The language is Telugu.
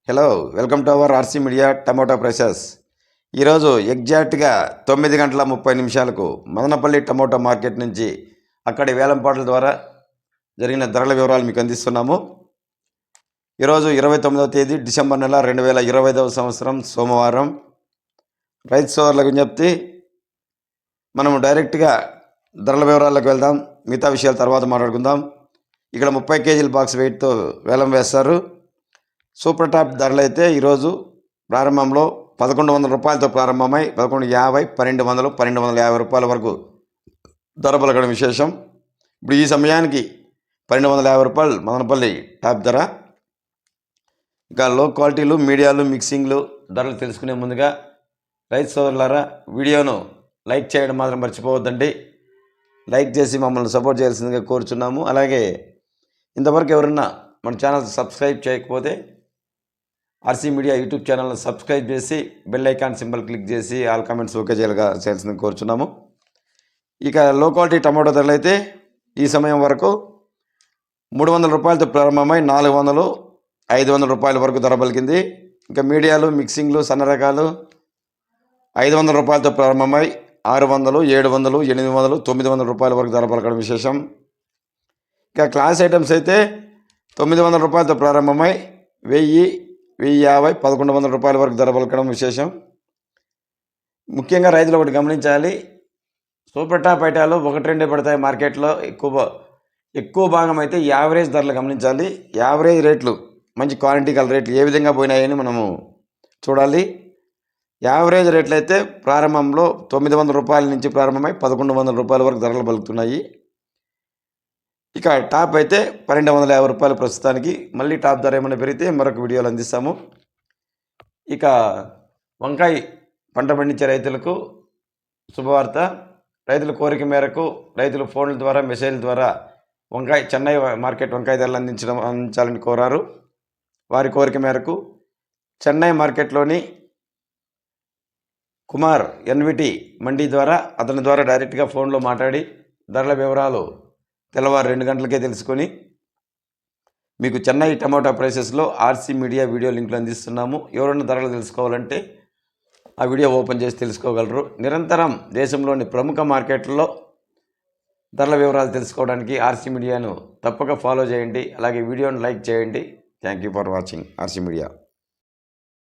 Hello, welcome to our RC media tomato prices. ఈరోజు ఎగ్జాక్ట్గా 9:30 మదనపల్లి టమోటా మార్కెట్ నుంచి అక్కడి వేలంపాట్ల ద్వారా జరిగిన ధరల వివరాలు మీకు అందిస్తున్నాము. ఈరోజు 29వ తేదీ డిసెంబర్ నెల 2025వ సంవత్సరం సోమవారం. రైతు సోదరులకు విజ్ఞప్తి, మనము డైరెక్ట్గా ధరల వివరాలకు వెళ్దాం. మిగతా విషయాలు తర్వాత మాట్లాడుకుందాం. ఇక్కడ 30 కేజీల బాక్స్ వెయిట్తో వేలం వేస్తారు. సూపర్ టాప్ ధరలు అయితే ఈరోజు ప్రారంభంలో 1100 రూపాయలతో ప్రారంభమై 1150, 1200, 1250 రూపాయల వరకు ధర పలకడం విశేషం. ఇప్పుడు ఈ సమయానికి 1250 రూపాయలు మదనపల్లి టాప్ ధర. ఇక లో క్వాలిటీలు, మీడియాలు, మిక్సింగ్లు ధరలు తెలుసుకునే ముందుగా రైతు సోదరులారా, వీడియోను లైక్ చేయడం మాత్రం మర్చిపోవద్దండి. లైక్ చేసి మమ్మల్ని సపోర్ట్ చేయాల్సిందిగా కోరుచున్నాము. అలాగే ఇంతవరకు ఎవరన్నా మన ఛానల్ సబ్స్క్రైబ్ చేయకపోతే ఆర్సీ మీడియా యూట్యూబ్ ఛానల్ని సబ్స్క్రైబ్ చేసి బెల్ ఐకాన్ సింబల్ క్లిక్ చేసి ఆల్ కామెంట్స్ ఓకే చేయాల్సిందని కోరుచున్నాము. ఇక లో క్వాలిటీ టమాటో ధరలు అయితే ఈ సమయం వరకు 300 రూపాయలతో ప్రారంభమై 400, 500 రూపాయల వరకు ధర పలికింది. ఇంకా మీడియాలు, మిక్సింగ్లు, సన్న రకాలు 500 రూపాయలతో ప్రారంభమై 600, 700, 800, 900 రూపాయల వరకు ధర పలకడం విశేషం. ఇక క్లాస్ ఐటమ్స్ అయితే 900 రూపాయలతో ప్రారంభమై 1000, 1050, 1100 రూపాయల వరకు ధర పలకడం విశేషం. ముఖ్యంగా రైతులు ఒకటి గమనించాలి, సూపర్ టాప్ ఐటాలు 1-2 పడతాయి మార్కెట్లో. ఎక్కువ భాగం అయితే యావరేజ్ ధరలు గమనించాలి. యావరేజ్ రేట్లు, మంచి క్వాలిటీ గల రేట్లు ఏ విధంగా పోయినాయని మనము చూడాలి. యావరేజ్ రేట్లు అయితే ప్రారంభంలో 900 రూపాయల నుంచి ప్రారంభమై 1100 రూపాయల వరకు ధరలు పలుకుతున్నాయి. ఇక టాప్ అయితే 1250 రూపాయలు ప్రస్తుతానికి. మళ్ళీ టాప్ ధర ఏమైనా పెరిగితే మరొక వీడియోలు అందిస్తాము. ఇక వంకాయ పంట పండించే రైతులకు శుభవార్త. రైతుల కోరిక మేరకు రైతులు ఫోన్ల ద్వారా, మెసేజ్ల ద్వారా చెన్నై మార్కెట్ వంకాయ ధరలు అందించాలని కోరారు. వారి కోరిక మేరకు చెన్నై మార్కెట్లోని కుమార్ ఎన్విటి మండీ ద్వారా, అతని ద్వారా డైరెక్ట్గా ఫోన్లో మాట్లాడి ధరల వివరాలు తెల్లవారు 2 గంటలకే తెలుసుకొని మీకు చెన్నై టమోటా ప్రైసెస్లో ఆర్సీ మీడియా వీడియో లింకులు అందిస్తున్నాము. ఎవరైనా ధరలు తెలుసుకోవాలంటే ఆ వీడియో ఓపెన్ చేసి తెలుసుకోగలరు. నిరంతరం దేశంలోని ప్రముఖ మార్కెట్లలో ధరల వివరాలు తెలుసుకోవడానికి ఆర్సీ మీడియాను తప్పక ఫాలో చేయండి. అలాగే వీడియోను లైక్ చేయండి. Thank you for watching RC media.